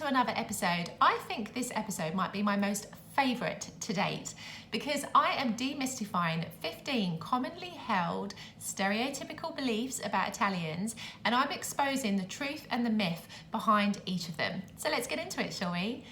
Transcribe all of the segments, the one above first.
to another episode. I think this episode might be my most favourite to date because I am demystifying 15 commonly held stereotypical beliefs about Italians, and I'm exposing the truth and the myth behind each of them. So let's get into it, shall we?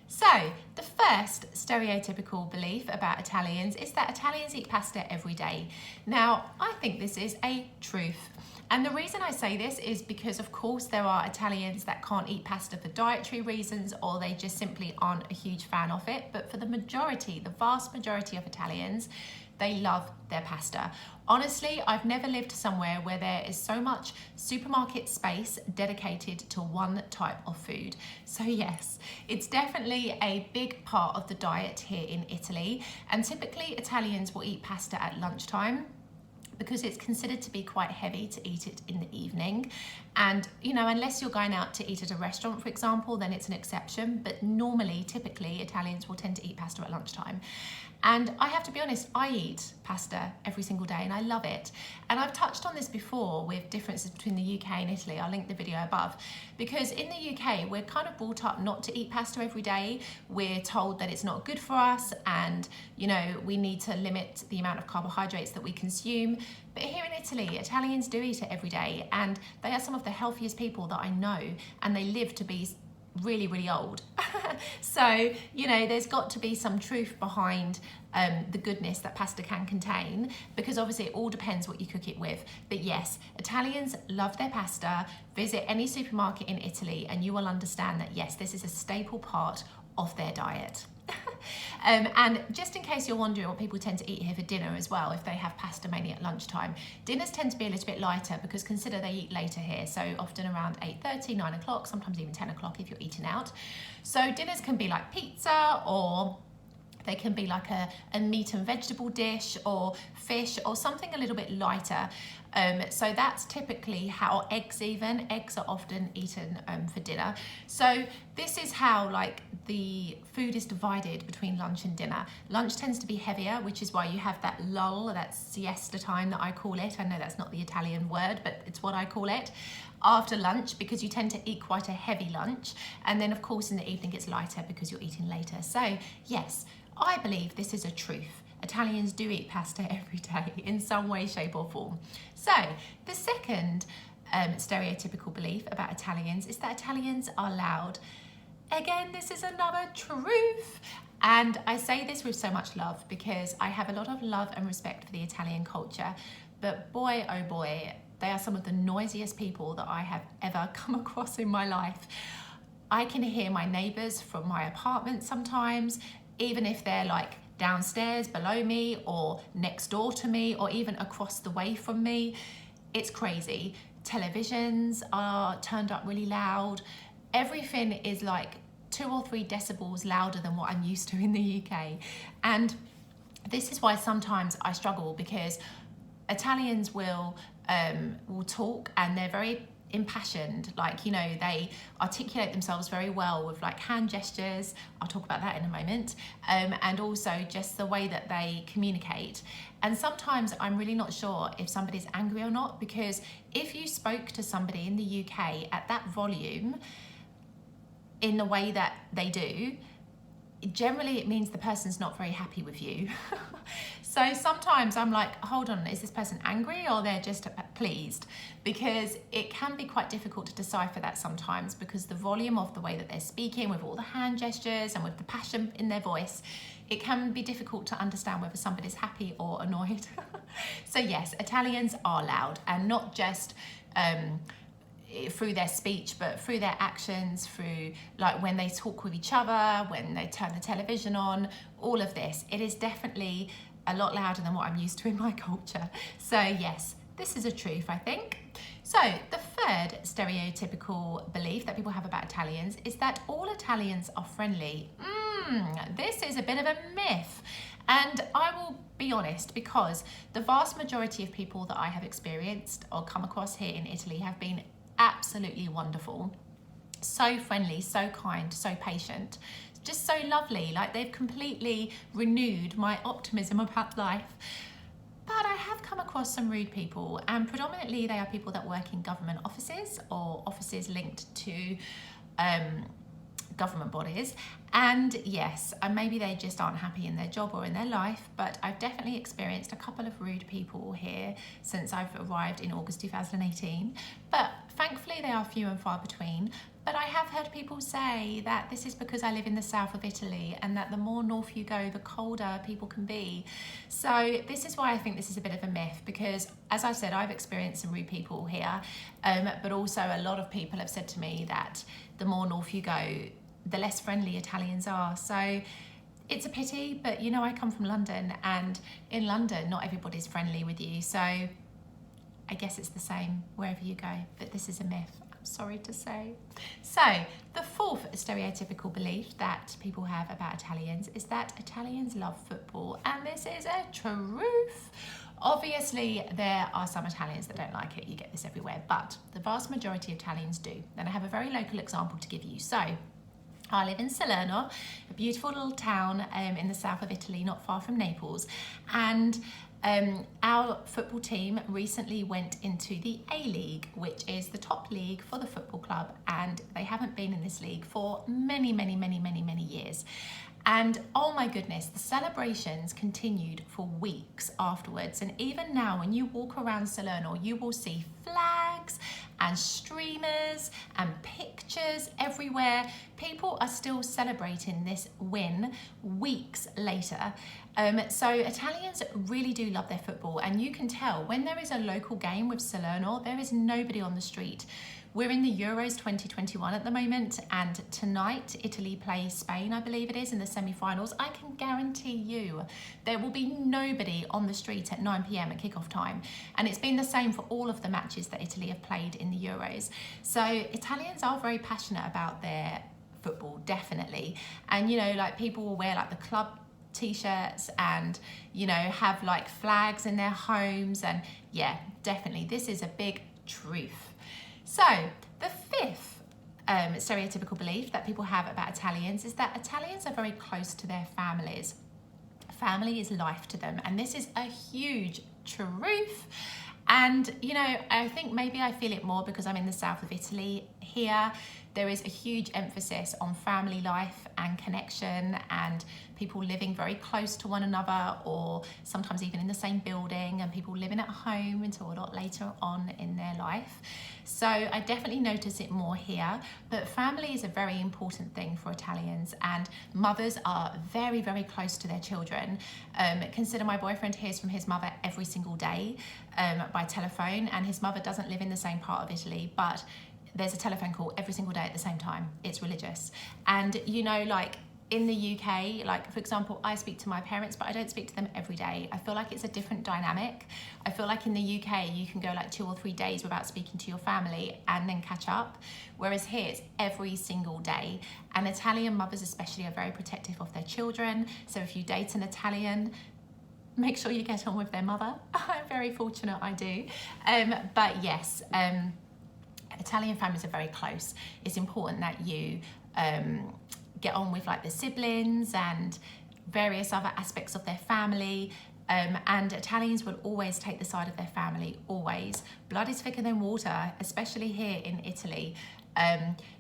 So, the first stereotypical belief about Italians is that Italians eat pasta every day. Now, I think this is a truth. And the reason I say this is because, of course, there are Italians that can't eat pasta for dietary reasons, or they just simply aren't a huge fan of it. But for the majority, the vast majority of Italians, they love their pasta. Honestly, I've never lived somewhere where there is so much supermarket space dedicated to one type of food. So yes, it's definitely a big part of the diet here in Italy. And typically Italians will eat pasta at lunchtime, because it's considered to be quite heavy to eat it in the evening. And, you know, unless you're going out to eat at a restaurant, for example, then it's an exception. But normally, typically, Italians will tend to eat pasta at lunchtime. And I have to be honest, I eat pasta every single day and I love it. And I've touched on this before with differences between the UK and Italy. I'll link the video above. Because in the UK, we're kind of brought up not to eat pasta every day. We're told that it's not good for us and, you know, we need to limit the amount of carbohydrates that we consume. But here in Italy, Italians do eat it every day, and they are some of the healthiest people that I know, and they live to be really, really old. So, you know, there's got to be some truth behind the goodness that pasta can contain, because obviously it all depends what you cook it with. But yes, Italians love their pasta. Visit any supermarket in Italy and you will understand that yes, this is a staple part of their diet. And just in case you're wondering what people tend to eat here for dinner as well, if they have pasta mainly at lunchtime, dinners tend to be a little bit lighter because consider they eat later here, so often around 8:30, 9 o'clock, sometimes even 10 o'clock if you're eating out. So dinners can be like pizza, or they can be like a meat and vegetable dish, or fish, or something a little bit lighter. So that's typically how eggs are often eaten for dinner. So this is how like the food is divided between lunch and dinner. Lunch tends to be heavier, which is why you have that lull, that siesta time that I call it. I know that's not the Italian word, but it's what I call it. After lunch, because you tend to eat quite a heavy lunch. And then of course in the evening it's lighter because you're eating later. So yes, I believe this is a truth. Italians do eat pasta every day in some way, shape or form. So the second stereotypical belief about Italians is that Italians are loud. Again, this is another truth. And I say this with so much love because I have a lot of love and respect for the Italian culture. But boy, oh boy, they are some of the noisiest people that I have ever come across in my life. I can hear my neighbours from my apartment sometimes, even if they're like downstairs below me or next door to me or even across the way from me. It's crazy. Televisions are turned up really loud. Everything is like 2 or 3 decibels louder than what I'm used to in the UK. And this is why sometimes I struggle, because Italians will talk and they're very impassioned, like, you know, they articulate themselves very well with like hand gestures. I'll talk about that in a moment. And also just the way that they communicate. And sometimes I'm really not sure if somebody's angry or not, because if you spoke to somebody in the UK at that volume in the way that they do, generally it means the person's not very happy with you. So sometimes I'm like, hold on, is this person angry or they're just pleased? Because it can be quite difficult to decipher that sometimes, because the volume of the way that they're speaking, with all the hand gestures and with the passion in their voice, it can be difficult to understand whether somebody's happy or annoyed. So yes, Italians are loud, and not just through their speech, but through their actions, through like when they talk with each other, when they turn the television on, all of this. It is definitely a lot louder than what I'm used to in my culture. So yes, this is a truth, I think. So the third stereotypical belief that people have about Italians is that all Italians are friendly. This is a bit of a myth. And I will be honest, because the vast majority of people that I have experienced or come across here in Italy have been absolutely wonderful. So friendly, so kind, so patient, just so lovely. Like, they've completely renewed my optimism about life. But I have come across some rude people, and predominantly they are people that work in government offices or offices linked to government bodies. And yes, maybe they just aren't happy in their job or in their life, but I've definitely experienced a couple of rude people here since I've arrived in August 2018. But thankfully they are few and far between. But I have heard people say that this is because I live in the south of Italy, and that the more north you go, the colder people can be. So this is why I think this is a bit of a myth, because as I said, I've experienced some rude people here, but also a lot of people have said to me that the more north you go, the less friendly Italians are. So it's a pity, but you know, I come from London, and in London not everybody's friendly with you, so I guess it's the same wherever you go, but this is a myth, I'm sorry to say. So the fourth stereotypical belief that people have about Italians is that Italians love football, and this is a truth. Obviously, there are some Italians that don't like it, you get this everywhere, but the vast majority of Italians do. And I have a very local example to give you. So I live in Salerno, a beautiful little town in the south of Italy, not far from Naples, and our football team recently went into the A-League, which is the top league for the football club, and they haven't been in this league for many years. And oh my goodness, the celebrations continued for weeks afterwards. And even now, when you walk around Salerno, you will see flags and streamers and pictures everywhere. People are still celebrating this win weeks later. So Italians really do love their football, and you can tell when there is a local game with Salerno, there is nobody on the street. We're in the Euros 2021 at the moment, and tonight Italy play Spain, I believe it is, in the semi-finals. I can guarantee you there will be nobody on the street at 9 p.m. at kickoff time. And it's been the same for all of the matches that Italy have played in the Euros. So Italians are very passionate about their football, definitely. And you know, like, people will wear like the club t-shirts and, you know, have like flags in their homes, and yeah, definitely this is a big truth. So the fifth stereotypical belief that people have about Italians is that Italians are very close to their families. Family is life to them, and this is a huge truth. And you know, I think maybe I feel it more because I'm in the south of Italy. Here there is a huge emphasis on family life and connection, and people living very close to one another, or sometimes even in the same building, and people living at home until a lot later on in their life. So I definitely notice it more here, but family is a very important thing for Italians, and mothers are very close to their children. Consider my boyfriend hears from his mother every single day by telephone, and his mother doesn't live in the same part of Italy, but there's a telephone call every single day at the same time. It's religious. And you know, like in the UK, like for example, I speak to my parents, but I don't speak to them every day. I feel like it's a different dynamic. I feel like in the UK, you can go like 2 or 3 days without speaking to your family and then catch up. Whereas here, it's every single day. And Italian mothers especially are very protective of their children. So if you date an Italian, make sure you get on with their mother. I'm very fortunate I do. But yes, Italian families are very close. It's important that you get on with like the siblings and various other aspects of their family. And Italians will always take the side of their family, always. Blood is thicker than water, especially here in Italy.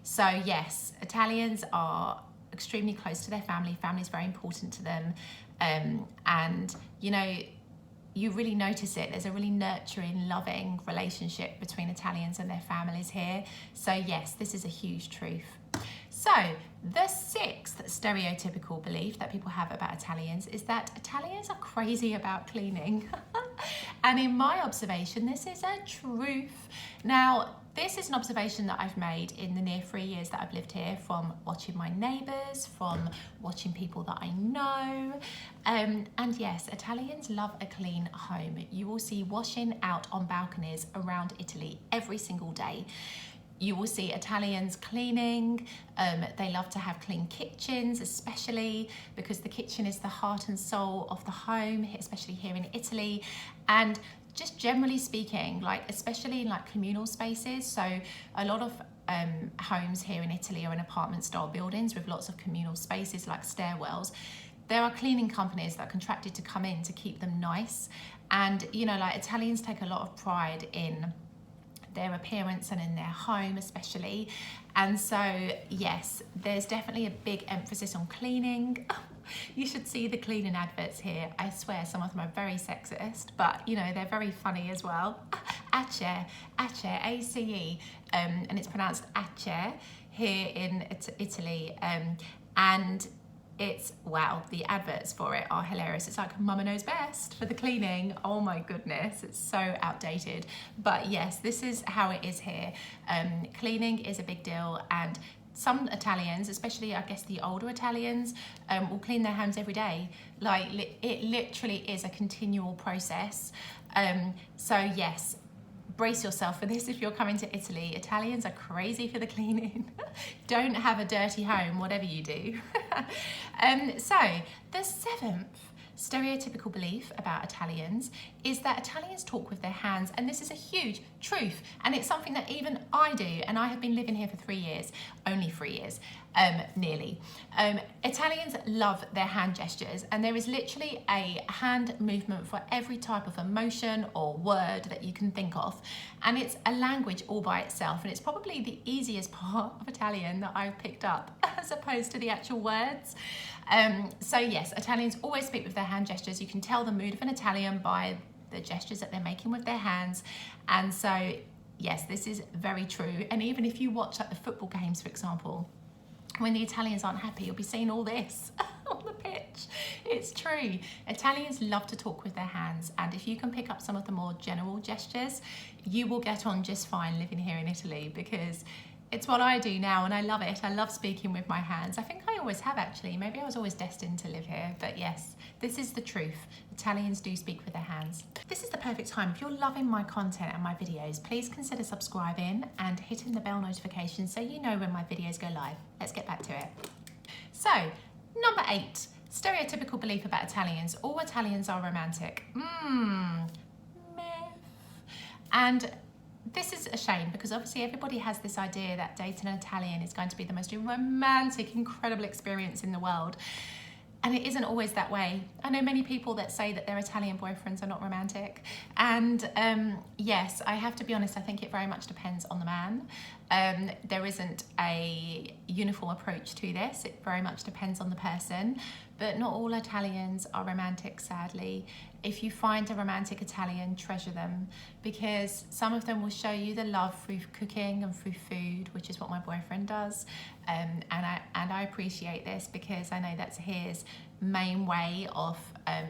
So yes, Italians are extremely close to their family. Family is very important to them. And you know, you really notice it. There's a really nurturing, loving relationship between Italians and their families here. So yes, this is a huge truth. So the sixth stereotypical belief that people have about Italians is that Italians are crazy about cleaning. And in my observation, this is a truth. Now, this is an observation that I've made in the near 3 years that I've lived here, from watching my neighbours, from watching people that I know. And yes, Italians love a clean home. You will see washing out on balconies around Italy every single day. You will see Italians cleaning. They love to have clean kitchens, especially because the kitchen is the heart and soul of the home, especially here in Italy. And just generally speaking, like especially in like communal spaces, so a lot of homes here in Italy are in apartment style buildings with lots of communal spaces like stairwells, there are cleaning companies that are contracted to come in to keep them nice. And you know, like, Italians take a lot of pride in their appearance and in their home especially. And so yes, there's definitely a big emphasis on cleaning. You should see the cleaning adverts here. I swear some of them are very sexist, but you know, they're very funny as well. Ace, A-C-E, and it's pronounced Ace here in Italy. And it's, wow, the adverts for it are hilarious. It's like Mama Knows Best for the cleaning. Oh my goodness, it's so outdated. But yes, this is how it is here. Cleaning is a big deal, and some Italians, especially I guess the older Italians, will clean their homes every day. Like, it literally is a continual process. So yes, brace yourself for this if you're coming to Italy. Italians are crazy for the cleaning. Don't have a dirty home, whatever you do. So the seventh stereotypical belief about Italians is that Italians talk with their hands, and this is a huge truth, and it's something that even I do, and I have been living here for 3 years, only 3 years, nearly. Italians love their hand gestures, and there is literally a hand movement for every type of emotion or word that you can think of, and it's a language all by itself, and it's probably the easiest part of Italian that I've picked up as opposed to the actual words. So yes, Italians always speak with their hand gestures. You can tell the mood of an Italian by the gestures that they're making with their hands. And so yes, this is very true. And even if you watch like the football games, for example, when the Italians aren't happy, you'll be seeing all this on the pitch. It's true. Italians love to talk with their hands, and if you can pick up some of the more general gestures, you will get on just fine living here in Italy, because it's what I do now and I love it. I love speaking with my hands. I think I always have, actually. Maybe I was always destined to live here, but yes, this is the truth. Italians do speak with their hands. This is the perfect time. If you're loving my content and my videos, please consider subscribing and hitting the bell notification so you know when my videos go live. Let's get back to it. So, number 8, stereotypical belief about Italians. All Italians are romantic. Myth. And this is a shame, because obviously everybody has this idea that dating an Italian is going to be the most romantic, incredible experience in the world. And it isn't always that way. I know many people that say that their Italian boyfriends are not romantic. And yes, I have to be honest, I think it very much depends on the man. There isn't a uniform approach to this. It very much depends on the person. But not all Italians are romantic, sadly. If you find a romantic Italian, treasure them, because some of them will show you the love through cooking and through food, which is what my boyfriend does. And I appreciate this, because I know that's his main way of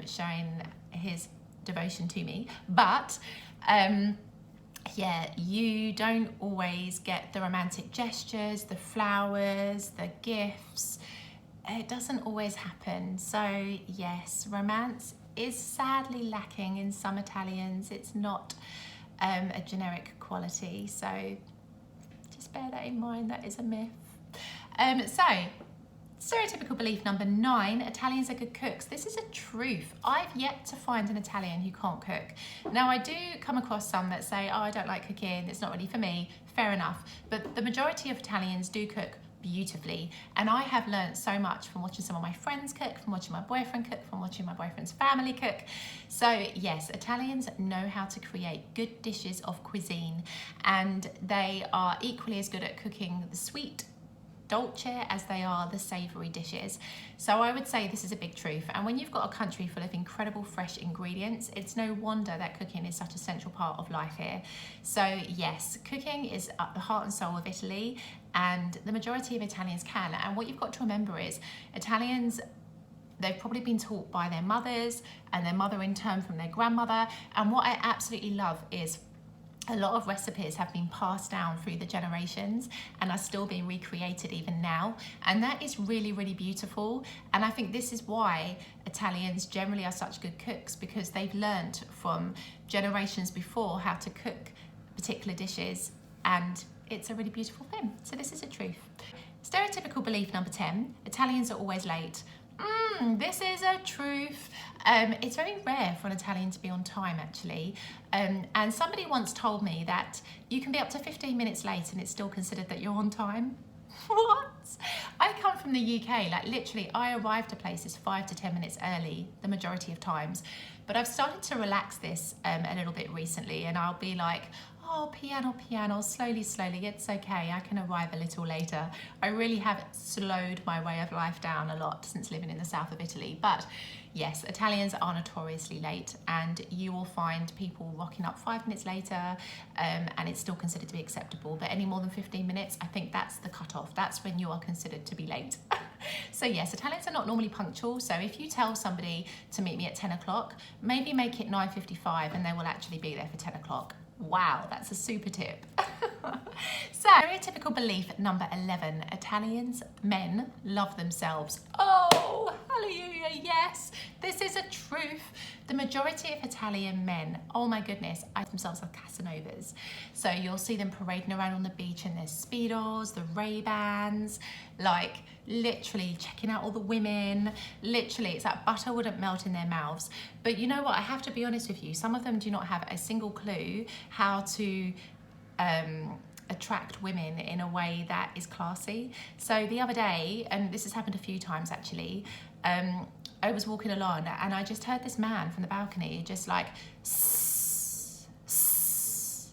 showing his devotion to me. But yeah, you don't always get the romantic gestures, the flowers, the gifts. It doesn't always happen. So yes, romance is sadly lacking in some Italians. It's not a generic quality, so just bear that in mind. That is a myth. So stereotypical belief number 9, Italians are good cooks. This is a truth. I've yet to find an Italian who can't cook. Now, I do come across some that say, oh, I don't like cooking, it's not really for me. Fair enough. But the majority of Italians do cook beautifully, and I have learned so much from watching some of my friends cook, from watching my boyfriend cook, from watching my boyfriend's family cook. So yes, Italians know how to create good dishes of cuisine, and they are equally as good at cooking the sweet dolce as they are the savoury dishes. So I would say this is a big truth, and when you've got a country full of incredible fresh ingredients, it's no wonder that cooking is such a central part of life here. So yes, cooking is at the heart and soul of Italy, and the majority of Italians can. And what you've got to remember is Italians, they've probably been taught by their mothers, and their mother in turn from their grandmother. And what I absolutely love is a lot of recipes have been passed down through the generations and are still being recreated even now. And that is really, really beautiful. And I think this is why Italians generally are such good cooks, because they've learned from generations before how to cook particular dishes, and it's a really beautiful thing. So this is a truth. Stereotypical belief number 10, Italians are always late. This is a truth. It's very rare for an Italian to be on time, actually. And somebody once told me that you can be up to 15 minutes late and it's still considered that you're on time. What? I come from the UK, like literally I arrive to places 5 to 10 minutes early the majority of times, but I've started to relax this a little bit recently, and I'll be like, oh, piano, slowly, it's okay, I can arrive a little later. I really have slowed my way of life down a lot since living in the south of Italy. But yes, Italians are notoriously late, and you will find people rocking up 5 minutes later, and it's still considered to be acceptable. But any more than 15 minutes, I think that's the cutoff. That's when you are considered to be late. So yes, Italians are not normally punctual. So if you tell somebody to meet me at 10 o'clock, maybe make it 9:55 and they will actually be there for 10 o'clock. Wow, that's a super tip. So, stereotypical belief number 11, Italians, men love themselves. Oh, hallelujah, yes, this is a truth. The majority of Italian men, oh my goodness, themselves are Casanovas. So you'll see them parading around on the beach in their Speedos, the Ray-Bans, like literally checking out all the women. Literally, it's like butter wouldn't melt in their mouths. But you know what, I have to be honest with you, some of them do not have a single clue how to attract women in a way that is classy. So the other day, and this has happened a few times actually, I was walking along and I just heard this man from the balcony just like sss, sss,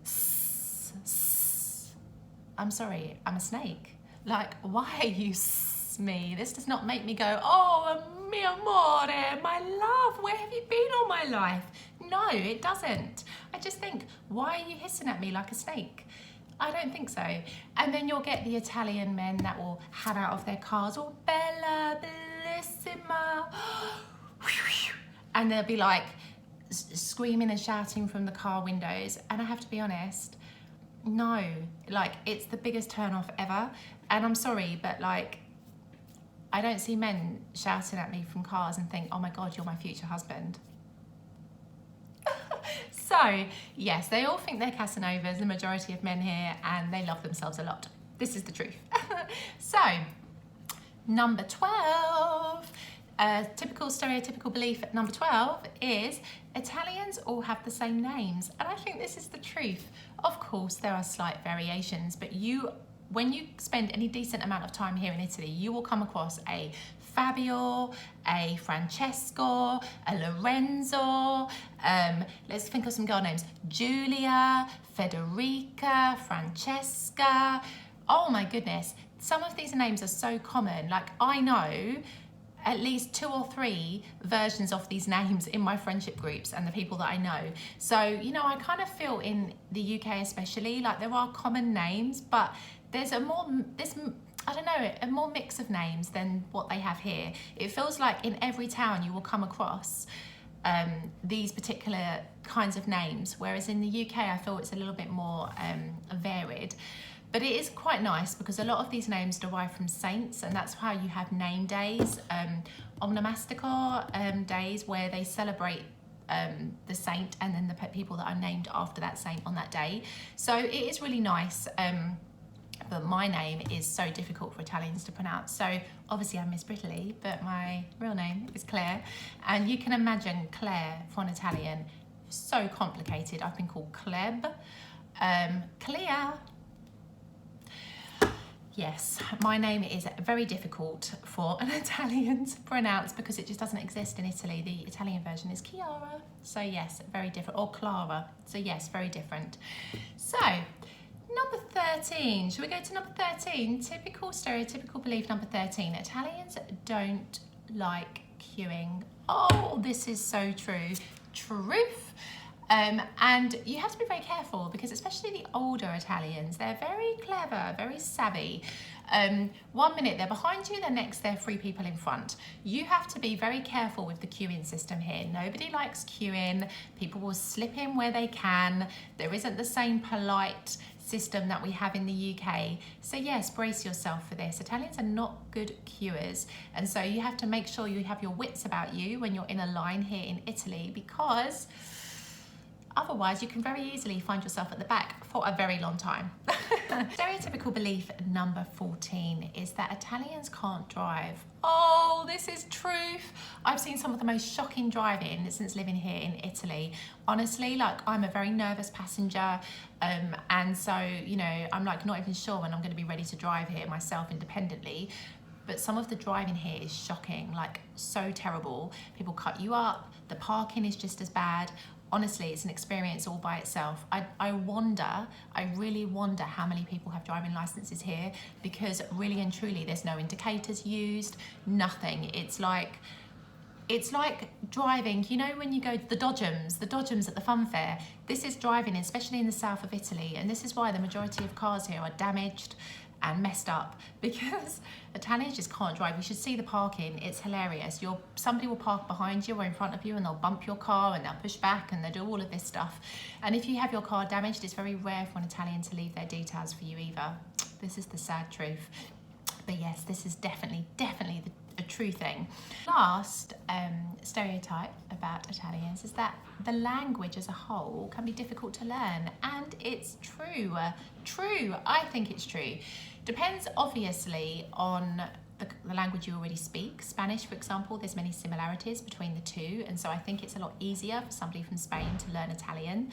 sss, sss. I'm sorry, I'm a snake. Like, why are you me? This does not make me go, oh, mi amore, my love, where have you been all my life? No, it doesn't. I just think, why are you hissing at me like a snake? I don't think so. And then you'll get the Italian men that will head out of their cars, oh, bella, bellissima, and they'll be like screaming and shouting from the car windows. And I have to be honest, no, like it's the biggest turn off ever. And I'm sorry, but like, I don't see men shouting at me from cars and think, oh my God, you're my future husband. So, yes, they all think they're Casanovas, the majority of men here, and they love themselves a lot. This is the truth. So, number 12, typical stereotypical belief at number 12 is Italians all have the same names. And I think this is the truth. Of course, there are slight variations, but when you spend any decent amount of time here in Italy, you will come across a Fabio, a Francesco, a Lorenzo, let's think of some girl names, Giulia, Federica, Francesca. Oh my goodness, some of these names are so common. Like, I know at least 2 or 3 versions of these names in my friendship groups and the people that I know. So, you know, I kind of feel in the UK especially, like there are common names, but there's a more mix of names than what they have here. It feels like in every town you will come across these particular kinds of names, whereas in the UK I feel it's a little bit more varied. But it is quite nice because a lot of these names derive from saints, and that's why you have name days, onomastico days, where they celebrate the saint and then the people that are named after that saint on that day. So it is really nice. But my name is so difficult for Italians to pronounce. So obviously I'm Miss Brittany, but my real name is Claire. And you can imagine Claire for an Italian, so complicated. I've been called Kleb, Clea. Yes, my name is very difficult for an Italian to pronounce because it just doesn't exist in Italy. The Italian version is Chiara. So yes, very different, or Clara. So yes, very different. So, number 13, should we go to number 13? Typical, stereotypical belief number 13. Italians don't like queuing. Oh, this is so true. Truth. And you have to be very careful because especially the older Italians, they're very clever, very savvy. 1 minute they're behind you, the next they're 3 people in front. You have to be very careful with the queuing system here. Nobody likes queuing. People will slip in where they can. There isn't the same polite system that we have in the UK. So yes, brace yourself for this. Italians are not good queuers. And so you have to make sure you have your wits about you when you're in a line here in Italy, because otherwise you can very easily find yourself at the back for a very long time. Stereotypical belief number 14 is that Italians can't drive. Oh, this is truth. I've seen some of the most shocking driving since living here in Italy. Honestly, like, I'm a very nervous passenger, and so, you know, I'm like not even sure when I'm going to be ready to drive here myself independently. But some of the driving here is shocking, like so terrible. People cut you up, the parking is just as bad. Honestly, it's an experience all by itself. I really wonder how many people have driving licenses here, because really and truly there's no indicators used, nothing. It's like driving, you know, when you go to the Dodgems at the fun fair. This is driving, especially in the south of Italy, and this is why the majority of cars here are damaged and messed up, because Italians just can't drive. You should see the parking, it's hilarious. Somebody will park behind you or in front of you and they'll bump your car and they'll push back and they'll do all of this stuff. And if you have your car damaged, it's very rare for an Italian to leave their details for you either. This is the sad truth. But yes, this is definitely a true thing. Last stereotype about Italians is that the language as a whole can be difficult to learn, and it's true. I think it's true. Depends obviously on the language you already speak. Spanish, for example, there's many similarities between the two, and so I think it's a lot easier for somebody from Spain to learn Italian.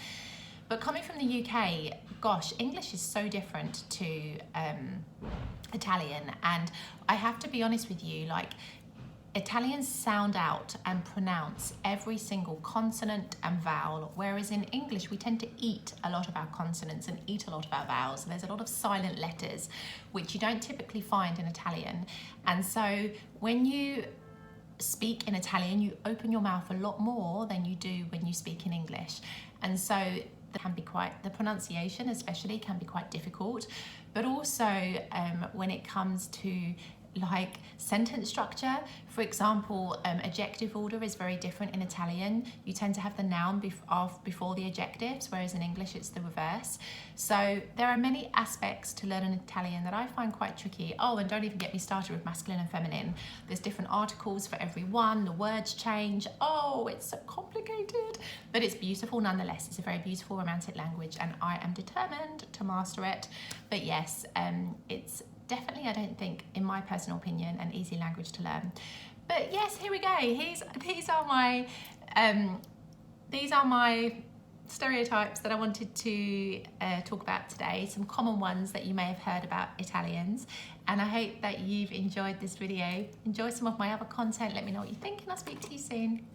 But coming from the UK, gosh, English is so different to Italian, and I have to be honest with you, like, Italians sound out and pronounce every single consonant and vowel, whereas in English we tend to eat a lot of our consonants and eat a lot of our vowels. So there's a lot of silent letters, which you don't typically find in Italian. And so when you speak in Italian, you open your mouth a lot more than you do when you speak in English. And so the pronunciation especially can be quite difficult, but also when it comes to like sentence structure, for example, adjective order is very different in Italian. You tend to have the noun before the adjectives, whereas in English it's the reverse. So there are many aspects to learning Italian that I find quite tricky. Oh, and don't even get me started with masculine and feminine. There's different articles for every one, the words change. Oh, it's so complicated, but it's beautiful nonetheless. It's a very beautiful romantic language, and I am determined to master it. But yes, it's definitely, I don't think, in my personal opinion, an easy language to learn. But yes, here we go. These are my stereotypes that I wanted to talk about today. Some common ones that you may have heard about Italians. And I hope that you've enjoyed this video. Enjoy some of my other content. Let me know what you think, and I'll speak to you soon.